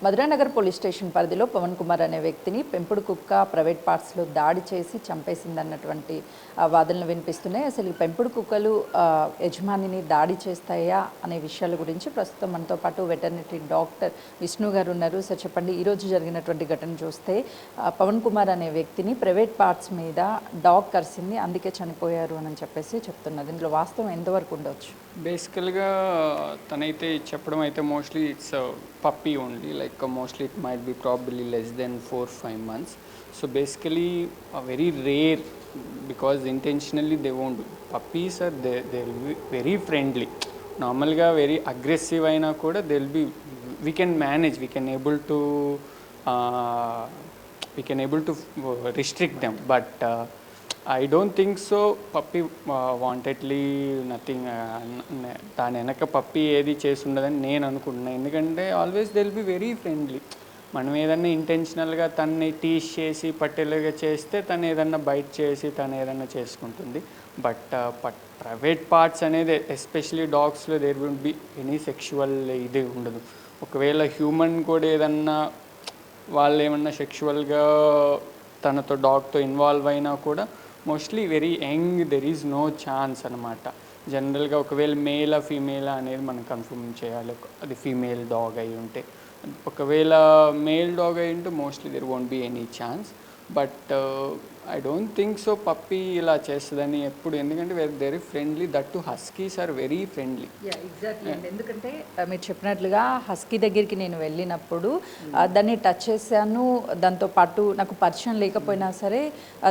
Madhuranagar police station పరిధిలో పవన్ కుమార్ అనే వ్యక్తిని పెంపుడు కుక్క ప్రైవేట్ పార్ట్స్లో దాడి చేసి చంపేసిందన్నటువంటి వాదనలు వినిపిస్తున్నాయి. అసలు ఈ పెంపుడు కుక్కలు యజమానిని దాడి చేస్తాయా అనే విషయాల గురించి ప్రస్తుతం మనతో పాటు వెటర్నరీ డాక్టర్ విష్ణు గారు ఉన్నారు. సార్ చెప్పండి, ఈరోజు జరిగినటువంటి ఘటన చూస్తే పవన్ కుమార్ అనే వ్యక్తిని ప్రైవేట్ పార్ట్స్ మీద డాగ్ కరిసింది, అందుకే చనిపోయారు అని చెప్పేసి చెప్తున్నారు. ఇందులో వాస్తవం ఎంతవరకు ఉండవచ్చు? బేసికల్గా తనైతే చెప్పడం అయితే mostly it's puppy only, like mostly it might be probably less than 4-5 months. So basically very rare because intentionally they won't. Puppies are they very friendly. నార్మల్గా వెరీ అగ్రెసివ్ అయినా కూడా they will be, we can manage, we can able to restrict them, but I don't think so. Puppy wantedly nothing, దాని వెనక puppy ఏది చేసి ఉండదని నేను అనుకుంటున్నాను. ఎందుకంటే always they will be very friendly. మనం ఏదన్నా ఇంటెన్షనల్గా తన్ని టీస్ చేసి పట్టేలాగా చేస్తే తను ఏదన్నా బైట్ చేసి తను ఏదన్నా చేసుకుంటుంది. బట్ ప్రైవేట్ పార్ట్స్ అనేది ఎస్పెషలీ డాగ్స్లో there will be any sexual ఇది ఉండదు. ఒకవేళ హ్యూమన్ కూడా ఏదన్నా వాళ్ళు ఏమన్నా సెక్షువల్గా తనతో డాగ్తో ఇన్వాల్వ్ అయినా కూడా mostly very young, there is no chance అనమాట. జనరల్గా ఒకవేళ మేలా ఫీమేలా అనేది మనం కన్ఫర్మ్ చేయాలి. అది ఫీమేల్ డాగ్ అయి ఉంటే, ఒకవేళ మేల్ డాగ్ అయి ఉంటే mostly there won't be any chance. But I don't think so puppy ఇలా చేస్తుందని ఎప్పుడు. ఎందుకంటే very friendly, that too huskies are very friendly. Exactly. ఎందుకంటే మీరు చెప్పినట్లుగా హస్కీ దగ్గరికి నేను వెళ్ళినప్పుడు దాన్ని టచ్ చేశాను, దాంతో పాటు నాకు పరిచయం లేకపోయినా సరే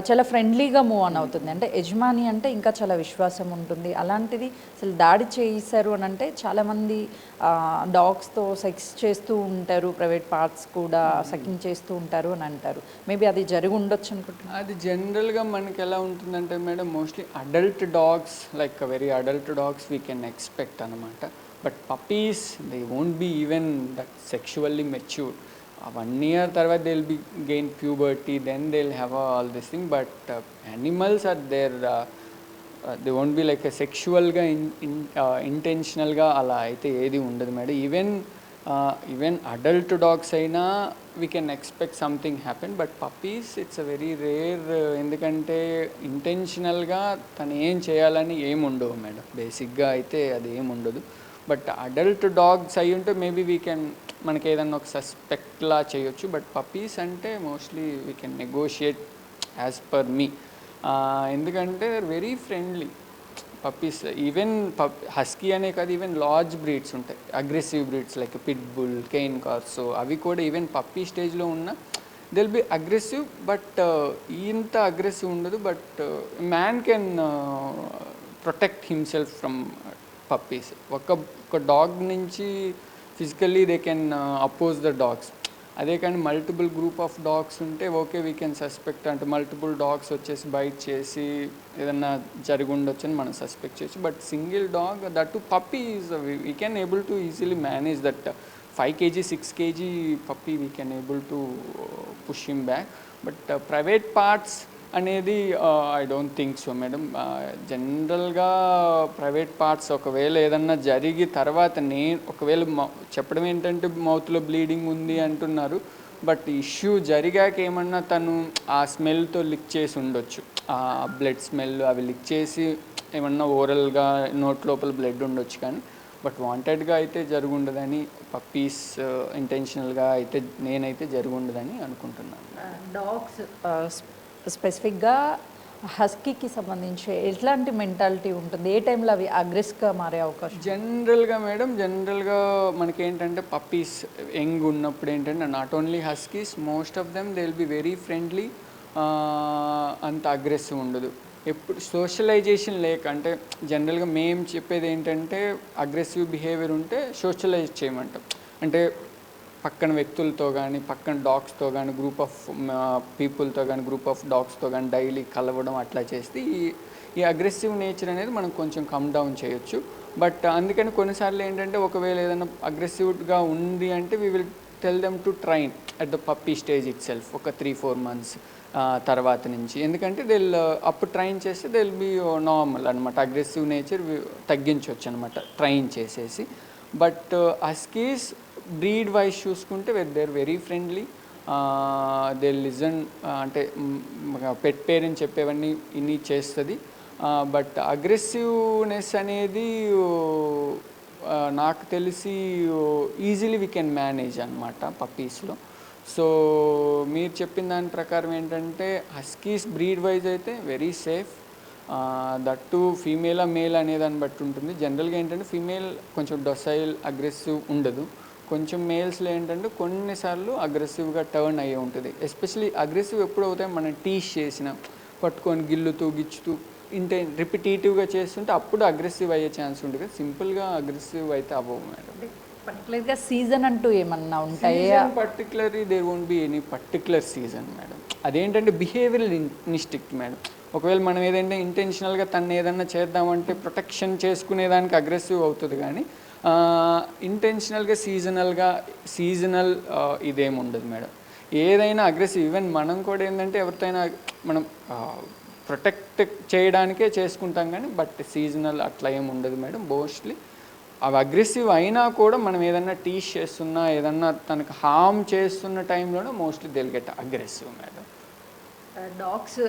చాలా ఫ్రెండ్లీగా మూవ్ ఆన్ అవుతుంది. అంటే యజమాని అంటే ఇంకా చాలా విశ్వాసం ఉంటుంది. అలాంటిది అసలు దాడి చేశారు అని అంటే చాలామంది డాగ్స్తో సెక్స్ చేస్తూ ఉంటారు, ప్రైవేట్ పార్ట్స్ కూడా సకింగ్ చేస్తూ ఉంటారు అని అంటారు. మేబీ అది జరిగి ఉండొచ్చు అనుకుంటున్నాను. అది జనరల్గా మనకి ఎలా ఉంటుందంటే madam, mostly adult dogs, like very adult dogs we can expect అనమాట. But puppies they won't be even that sexually mature. 1 year తర్వాత they will be gain puberty, then they will have all this thing. But animals are there, they won't be like సెక్షువల్గా ఇంటెన్షనల్గా అలా అయితే ఏది ఉండదు madam. Even adult dogs అయినా we can expect something happen. But puppies it's a very rare. ఎందుకంటే ఇంటెన్షనల్గా తను ఏం చేయాలని ఏమి ఉండవు మేడం, బేసిక్గా అయితే అది ఏమి ఉండదు. బట్ అడల్ట్ డాగ్స్ అయి ఉంటే మేబీ వీ కెన్, మనకి ఏదన్నా ఒక సస్పెక్ట్లా చేయొచ్చు. బట్ పప్పీస్ అంటే mostly we can negotiate as per me. ఎందుకంటే very friendly puppies. Even husky అనే కాదు, ఈవెన్ లార్జ్ బ్రీడ్స్ ఉంటాయి, aggressive breeds like pit bull, cane corso, అవి కూడా ఈవెన్ పప్పీ స్టేజ్లో ఉన్న they will be aggressive. But ఇంత అగ్రెసివ్ ఉండదు. But man can protect himself from puppies. ఒక డాగ్ నుంచి physically they can oppose the dogs. అదే కానీ మల్టిపుల్ గ్రూప్ ఆఫ్ డాగ్స్ ఉంటే ఓకే, వీ కెన్ సస్పెక్ట్. అంటే మల్టిపుల్ డాగ్స్ వచ్చేసి బైట్ చేసి ఏదన్నా జరిగి ఉండొచ్చు అని మనం సస్పెక్ట్ చేయొచ్చు. But single dog, that to puppy is we can able to easily manage that 5 kg 6 kg puppy, we can able to push him back. But private parts అనేది I don't think so madam. జనరల్గా private parts ఒకవేళ ఏదన్నా జరిగి తర్వాత ఒకవేళ చెప్పడం ఏంటంటే మౌత్లో bleeding ఉంది అంటున్నారు. బట్ ఇష్యూ జరిగాక ఏమన్నా తను ఆ స్మెల్తో లిక్ చేసి ఉండొచ్చు, ఆ బ్లడ్ స్మెల్ అవి లిక్ చేసి ఏమన్నా ఓరల్గా నోట్ లోపల బ్లడ్ ఉండొచ్చు. కానీ బట్ వాంటెడ్గా అయితే జరుగుండదని, పప్పీస్ ఇంటెన్షనల్గా అయితే నేనైతే జరుగుండదని అనుకుంటున్నాను. డాగ్స్ స్పెసిఫిక్గా హస్కీకి సంబంధించి ఎట్లాంటి మెంటాలిటీ ఉంటుంది? ఏ టైంలో అవి అగ్రెసివ్గా మారే అవకాశం? జనరల్గా మేడం, జనరల్గా మనకి ఏంటంటే పప్పీస్ యంగ్ ఉన్నప్పుడు ఏంటంటే not only Huskies, most of them they will be very friendly, అంత అగ్రెసివ్ ఉండదు. ఎప్పుడు సోషలైజేషన్ లేక, అంటే జనరల్గా మేము చెప్పేది ఏంటంటే అగ్రెసివ్ బిహేవియర్ ఉంటే సోషలైజ్ చేయమంటాం. అంటే పక్కన వ్యక్తులతో కానీ, పక్కన డాగ్స్తో కానీ, గ్రూప్ ఆఫ్ పీపుల్తో కానీ, గ్రూప్ ఆఫ్ డాగ్స్తో కానీ డైలీ కలవడం అట్లా చేస్తే ఈ అగ్రెసివ్ నేచర్ అనేది మనం కొంచెం కమ్ డౌన్ చేయొచ్చు. బట్ అందుకని కొన్నిసార్లు ఏంటంటే ఒకవేళ ఏదైనా అగ్రెసివ్గా ఉంది అంటే we will tell them to train at the puppy stage itself, ఒక 3-4 months తర్వాత నుంచి. ఎందుకంటే అప్పుడు ట్రైన్ చేస్తే దే విల్ బీ నార్మల్ అనమాట, అగ్రెసివ్ నేచర్ తగ్గించవచ్చు అనమాట ట్రైన్ చేసేసి. బట్ హస్కీస్ బ్రీడ్ వైజ్ చూసుకుంటే they are very friendly, they listen, అంటే పెట్ పేరెంట్ చెప్పేవన్నీ ఇన్ని చేస్తుంది. బట్ అగ్రెసివ్నెస్ అనేది నాకు తెలిసి ఈజీలీ వీ కెన్ మేనేజ్ అనమాట పప్పీస్లో. సో మీరు చెప్పిన దాని ప్రకారం ఏంటంటే హస్కీస్ బ్రీడ్ వైజ్ అయితే వెరీ సేఫ్. దట్టు ఫీమేలా మేల్ అనే దాన్ని బట్టి ఉంటుంది. జనరల్గా ఏంటంటే ఫీమేల్ కొంచెం డొసైల్ అగ్రెసివ్ ఉండదు, కొంచెం మేల్స్లో ఏంటంటే కొన్నిసార్లు అగ్రెసివ్గా టర్న్ అయ్యే ఉంటుంది. ఎస్పెషలీ అగ్రెసివ్ ఎప్పుడు అవుతాయి, మనం టీస్ చేసిన పట్టుకొని గిల్లుతూ గిచ్చుతూ రిపిటేటివ్గా చేస్తుంటే అప్పుడు అగ్రెసివ్ అయ్యే ఛాన్స్ ఉంటుంది. సింపుల్గా అగ్రెసివ్ అయితే అవ్వవు మేడం. పర్టికులర్గా సీజన్ అంటూ ఏమన్నా ఉంటాయా? Particularly there won't be any particular season madam. అదేంటంటే బిహేవియరల్ ఇన్స్టింక్ట్ మేడం. ఒకవేళ మనం ఏదైనా ఇంటెన్షనల్గా తను ఏదన్నా చేద్దామంటే ప్రొటెక్షన్ చేసుకునేదానికి అగ్రెసివ్ అవుతుంది, కానీ ఇంటెన్షనల్గా సీజనల్ ఇదేమి ఉండదు మేడం. ఏదైనా అగ్రెసివ్, ఈవెన్ మనం కూడా ఏంటంటే ఎవరితోనైనా మనం ప్రొటెక్ట్ చేయడానికే చేసుకుంటాం, కానీ బట్ సీజనల్ అట్లా ఏమి ఉండదు మేడం. మోస్ట్లీ అవి అగ్రెసివ్ అయినా కూడా మనం ఏదన్నా టీస్ చేస్తున్నా ఏదన్నా తనకు హార్మ్ చేస్తున్న టైంలోనే mostly they'll get aggressive madam. Dogs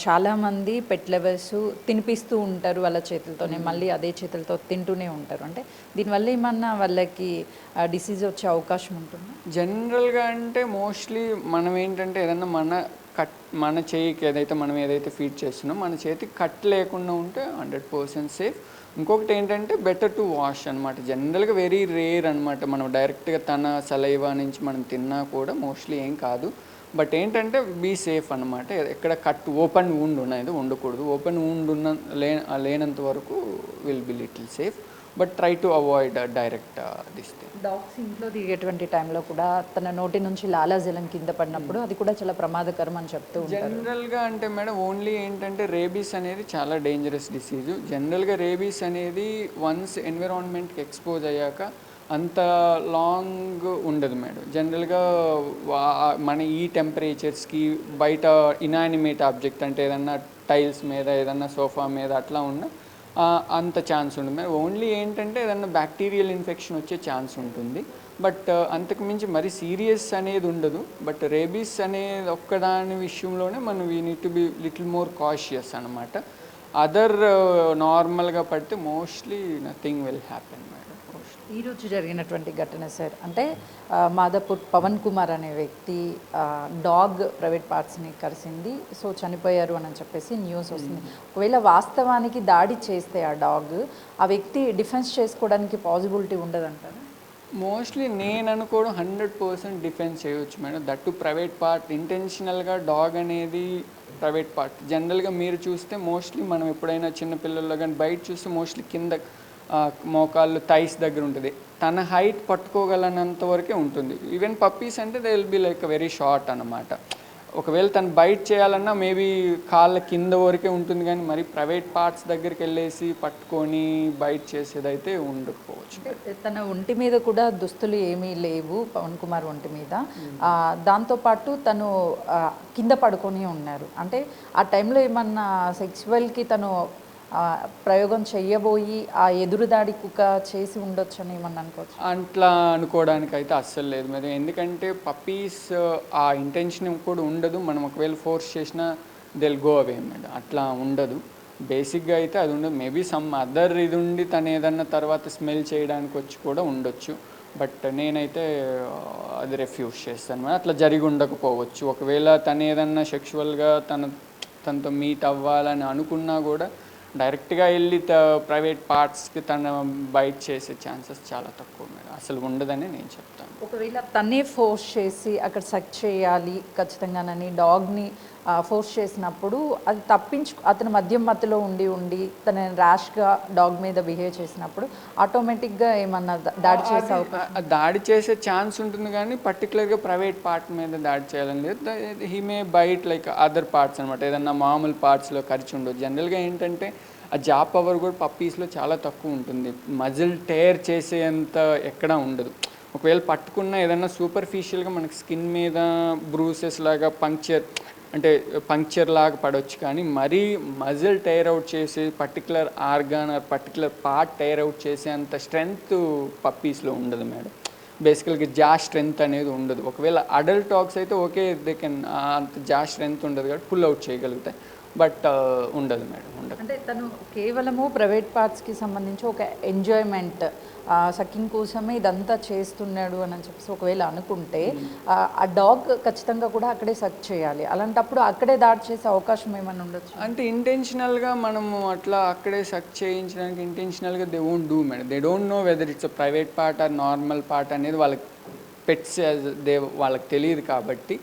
చాలామంది పెట్ లవర్స్ తినిపిస్తూ ఉంటారు వాళ్ళ చేతులతోనే, మళ్ళీ అదే చేతులతో తింటూనే ఉంటారు. అంటే దీనివల్ల ఏమన్నా వాళ్ళకి డిసీజ్ వచ్చే అవకాశం ఉంటుందా? జనరల్గా అంటే మోస్ట్లీ మనం ఏంటంటే ఏదన్నా మన చేయికి మనం ఏదైతే ఫీడ్ చేస్తున్నామో మన చేతికి కట్ లేకుండా ఉంటే 100% సేఫ్. ఇంకొకటి ఏంటంటే బెటర్ టు వాష్ అనమాట. జనరల్గా వెరీ రేర్ అనమాట, మనం డైరెక్ట్గా తన సలైవా నుంచి మనం తిన్నా కూడా మోస్ట్లీ ఏం కాదు. బట్ ఏంటంటే బీ సేఫ్ అనమాట. ఎక్కడ కట్ ఓపెన్ వూండ్ ఉన్నది ఉండకూడదు. ఓపెన్ వూండ్ లేనంత వరకు will be little safe, but try to avoid direct this thing. Dogs ఇంట్లో దిగేటువంటి టైంలో కూడా తన నోటి నుంచి లాలాజలం కింద పడినప్పుడు అది కూడా చాలా ప్రమాదకరం అని చెప్తూ ఉంటారు. జనరల్గా అంటే మేడం ఓన్లీ ఏంటంటే రేబీస్ అనేది చాలా డేంజరస్ డిసీజు. జనరల్గా రేబీస్ అనేది వన్స్ ఎన్విరాన్మెంట్కి ఎక్స్పోజ్ అయ్యాక అంత లాంగ్ ఉండదు మేడం. జనరల్గా మన ఈ టెంపరేచర్స్కి బయట ఇనానిమేట్ ఆబ్జెక్ట్ అంటే ఏదన్నా టైల్స్ మీద ఏదన్నా సోఫా మీద అట్లా ఉన్న అంత ఛాన్స్ ఉంటుంది మేడం. ఓన్లీ ఏంటంటే ఏదన్నా బ్యాక్టీరియల్ ఇన్ఫెక్షన్ వచ్చే ఛాన్స్ ఉంటుంది, బట్ అంతకు మించి మరీ సీరియస్ అనేది ఉండదు. బట్ రేబీస్ అనేది ఒక్కదాని విషయంలోనే మనం we need to be little more cautious అనమాట. అదర్ నార్మల్గా పడితే mostly nothing will happen madam. ఈరోజు జరిగినటువంటి ఘటన సార్, అంటే మాదాపూర్ పవన్ కుమార్ అనే వ్యక్తి డాగ్ ప్రైవేట్ పార్ట్స్ని కరిసింది, సో చనిపోయారు అని చెప్పేసి న్యూస్ వస్తుంది. ఒకవేళ వాస్తవానికి దాడి చేస్తే ఆ వ్యక్తి డిఫెన్స్ చేసుకోవడానికి పాసిబిలిటీ ఉండదంటారు? మోస్ట్లీ నేను అనుకోవడం 100% డిఫెన్స్ చేయవచ్చు మేడం. దట్టు ప్రైవేట్ పార్ట్, ఇంటెన్షనల్గా డాగ్ అనేది ప్రైవేట్ పార్ట్. జనరల్గా మీరు చూస్తే మోస్ట్లీ మనం ఎప్పుడైనా చిన్నపిల్లల్లో కానీ బయట చూస్తే మోస్ట్లీ కింద మోకాళ్ళు థైస్ దగ్గర ఉంటుంది. తన హైట్ పట్టుకోగలనంత వరకే ఉంటుంది. ఈవెన్ పప్పీస్ అంటే they will be like very short అనమాట. ఒకవేళ తను బైట్ చేయాలన్నా మేబీ కాళ్ళ కింద వరకే ఉంటుంది, కానీ మరి ప్రైవేట్ పార్ట్స్ దగ్గరికి వెళ్ళేసి పట్టుకొని బైట్ చేసేదైతే ఉండకపోవచ్చు. తన ఒంటి మీద కూడా దుస్తులు ఏమీ లేవు పవన్ కుమార్ ఒంటి మీద. దాంతోపాటు తను కింద పడుకొని ఉన్నారు. అంటే ఆ టైంలో ఏమన్నా సెక్సువల్కి తను ప్రయోగం చెయ్యబోయి ఆ ఎదురుదాడి కుక్క చేసి ఉండొచ్చని ఏమన్నా అనుకోవచ్చు? అట్లా అనుకోవడానికి అయితే అస్సలు లేదు మరి. ఎందుకంటే పప్పీస్ ఆ ఇంటెన్షన్ కూడా ఉండదు. మనం ఒకవేళ ఫోర్స్ చేసినా దిల్ గో అవే మేడం. అట్లా ఉండదు బేసిక్గా అయితే, అది ఉండదు. మేబీ సమ్ అదర్ ఇది ఉండి తను ఏదన్నా తర్వాత స్మెల్ చేయడానికి వచ్చి కూడా ఉండొచ్చు. బట్ నేనైతే అది రెఫ్యూజ్ చేస్తాను మేడం. అట్లా జరిగి ఉండకపోవచ్చు. ఒకవేళ తను ఏదన్నా సెక్షువల్గా తనతో మీట్ అవ్వాలని అనుకున్నా కూడా డైరెక్ట్గా వెళ్ళి ప్రైవేట్ పార్ట్స్కి తను బైట్ చేసే ఛాన్సెస్ చాలా తక్కువ మేడం. అసలు ఉండదని నేను చెప్తాను. ఒకవేళ తనే ఫోర్స్ చేసి అక్కడ సెక్ చేయాలి ఖచ్చితంగానని డాగ్ని ఫోర్స్ చేసినప్పుడు అది అతను మధ్యలో ఉండి తన ర్యాష్గా డాగ్ మీద బిహేవ్ చేసినప్పుడు ఆటోమేటిక్గా ఏమన్నా దాడి చేసే దాడి చేసే ఛాన్స్ ఉంటుంది, కానీ పర్టికులర్గా ప్రైవేట్ పార్ట్ మీద దాడి చేయాలని లేదు. He may bite like other parts అనమాట. ఏదన్నా మామూలు పార్ట్స్లో కరిచి ఉండదు. జనరల్గా ఏంటంటే ఆ జా పవర్ కూడా పప్పీస్లో చాలా తక్కువ ఉంటుంది. మజిల్ టేర్ చేసేంత ఎక్కడా ఉండదు. ఒకవేళ పట్టుకున్న ఏదన్నా సూపర్ఫిషియల్గా మనకి స్కిన్ మీద బ్రూసెస్ లాగా పంక్చర్ లాగా పడవచ్చు, కానీ మరీ మజిల్ టైర్ అవుట్ చేసి particular organ or particular part tear out చేసే అంత స్ట్రెంగ్త్ పప్పీస్లో ఉండదు మేడం. బేసికల్గా జా స్ట్రెంగ్త్ అనేది ఉండదు. ఒకవేళ అడల్ట్ డాగ్స్ అయితే ఓకే, దే కెన్ అంత జా స్ట్రెంగ్త్ ఉండదు కాబట్టి పుల్ అవుట్ చేయగలుగుతాయి, బట్ ఉండదు మేడం, ఉండదు. అంటే తను కేవలము ప్రైవేట్ పార్ట్స్కి సంబంధించి ఒక ఎంజాయ్మెంట్ సకింగ్ కోసమే ఇదంతా చేస్తున్నాడు అని చెప్పేసి ఒకవేళ అనుకుంటే ఆ డాగ్ ఖచ్చితంగా కూడా అక్కడే సక్ చేయాలి. అలాంటప్పుడు అక్కడే దాడి చేసే అవకాశం ఏమైనా ఉండొచ్చు? అంటే ఇంటెన్షనల్గా మనము అట్లా అక్కడే సక్ చేయించడానికి ఇంటెన్షనల్గా they won't do madam. They don't know whether it's a private part or normal part అనేది వాళ్ళకి పెట్స్ వాళ్ళకి తెలియదు కాబట్టి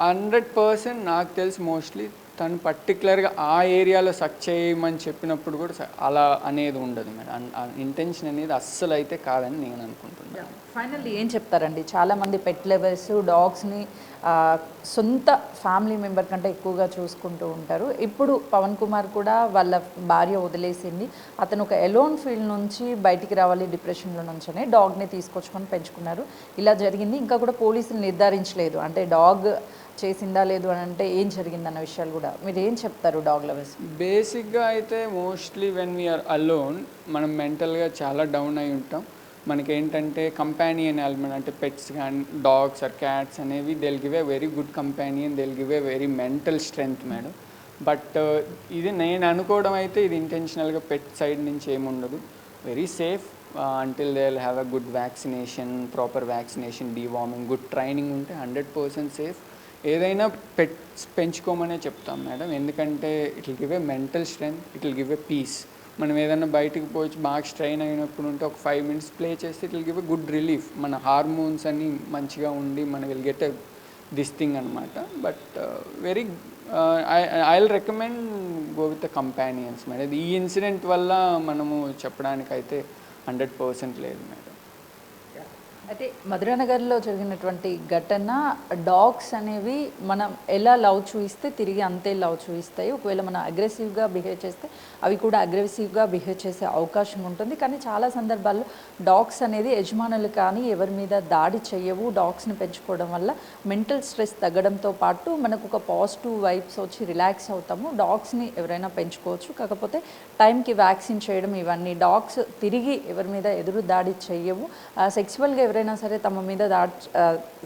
100% నాకు తెలిసి మోస్ట్లీ తను పర్టికులర్గా ఆ ఏరియాలో సక్ చేయమని చెప్పినప్పుడు కూడా అలా అనేది ఉండదు మేడం. ఇంటెన్షన్ అనేది అస్సలు అయితే కాదని నేను అనుకుంటున్నాను. ఫైనల్లీ ఏం చెప్తారండి? చాలామంది పెట్ లవర్స్ డాగ్స్ని సొంత ఫ్యామిలీ మెంబర్ కంటే ఎక్కువగా చూసుకుంటూ ఉంటారు. ఇప్పుడు పవన్ కుమార్ కూడా వాళ్ళ భార్య వదిలేసింది, అతను ఒక ఎలోన్ ఫీల్డ్ నుంచి బయటికి రావాలి డిప్రెషన్లో నుంచనే డాగ్ని తీసుకొచ్చుకొని పెంచుకున్నారు. ఇలా జరిగింది. ఇంకా కూడా పోలీసులు నిర్ధారించలేదు అంటే డాగ్ చేసిందా లేదు అని అంటే ఏం జరిగిందన్న విషయాలు కూడా. మీరు ఏం చెప్తారు డాగ్ లవర్స్? బేసిక్గా అయితే మోస్ట్లీ వెన్ వీఆర్ అలోన్ మనం మెంటల్గా చాలా డౌన్ అయి ఉంటాం. మనకేంటంటే కంపానియన్ ఎలిమెంట్ అంటే పెట్స్ కానీ డాగ్స్ ఆర్ క్యాట్స్ అనేవి they will give a very good companion, they will give a very mental strength madam. But ఇది నేను అనుకోవడం అయితే ఇది ఇంటెన్షనల్గా పెట్ సైడ్ నుంచి ఏముండదు. Very safe until they will have a good vaccination, proper vaccination, deworming, good training ఉంటే 100% safe. ఏదైనా pets పెంచుకోమనే చెప్తాం మేడం, ఎందుకంటే it will give a mental strength, it will give a peace. మనం ఏదైనా బయటకు పోయి బాగా స్ట్రెయిన్ అయినప్పుడు ఉంటే ఒక 5 minutes ప్లే చేస్తే it will give a good relief. మన హార్మోన్స్ అన్నీ మంచిగా ఉండి మన will get a this thing అనమాట. But very I will recommend go with the companions madam. ఈ ఇన్సిడెంట్ వల్ల మనము చెప్పడానికైతే 100% లేదు మేడం. అయితే మధురానగర్లో జరిగినటువంటి ఘటన డాగ్స్ అనేవి మనం ఎలా లవ్ చూపిస్తే తిరిగి అంతే లవ్ చూపిస్తాయి. ఒకవేళ మనం అగ్రెసివ్గా బిహేవ్ చేస్తే అవి కూడా అగ్రెసివ్గా బిహేవ్ చేసే అవకాశం ఉంటుంది. కానీ చాలా సందర్భాల్లో డాగ్స్ అనేది యజమానులు కానీ ఎవరి మీద దాడి చేయవు. డాగ్స్ని పెంచుకోవడం వల్ల మెంటల్ స్ట్రెస్ తగ్గడంతో పాటు మనకు ఒక పాజిటివ్ వైబ్స్ వచ్చి రిలాక్స్ అవుతాము. డాగ్స్ని ఎవరైనా పెంచుకోవచ్చు, కాకపోతే టైంకి వ్యాక్సిన్ చేయడం ఇవన్నీ. డాగ్స్ తిరిగి ఎవరి మీద ఎదురు దాడి చేయవు. సెక్సువల్గా ఎవరైనా సరే తమ మీద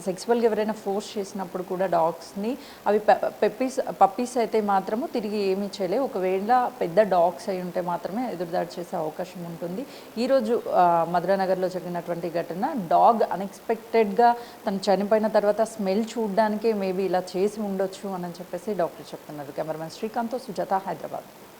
సెక్సువల్గా ఎవరైనా ఫోర్స్ చేసినప్పుడు కూడా డాగ్స్ని అవి పప్పీస్ అయితే మాత్రము తిరిగి ఏమీ చేయలేవు. ఒకవేళ పెద్ద డాగ్స్ అయి ఉంటే మాత్రమే ఎదురుదాడి చేసే అవకాశం ఉంటుంది. ఈరోజు మధురానగర్లో జరిగినటువంటి ఘటన డాగ్ అన్ఎక్స్పెక్టెడ్గా తను చనిపోయిన తర్వాత స్మెల్ చూడడానికే మేబీ ఇలా చేసి ఉండొచ్చు అని చెప్పేసి డాక్టర్ చెప్తున్నారు. కెమెరామెన్ శ్రీకాంత్తో సుజాత, హైదరాబాద్.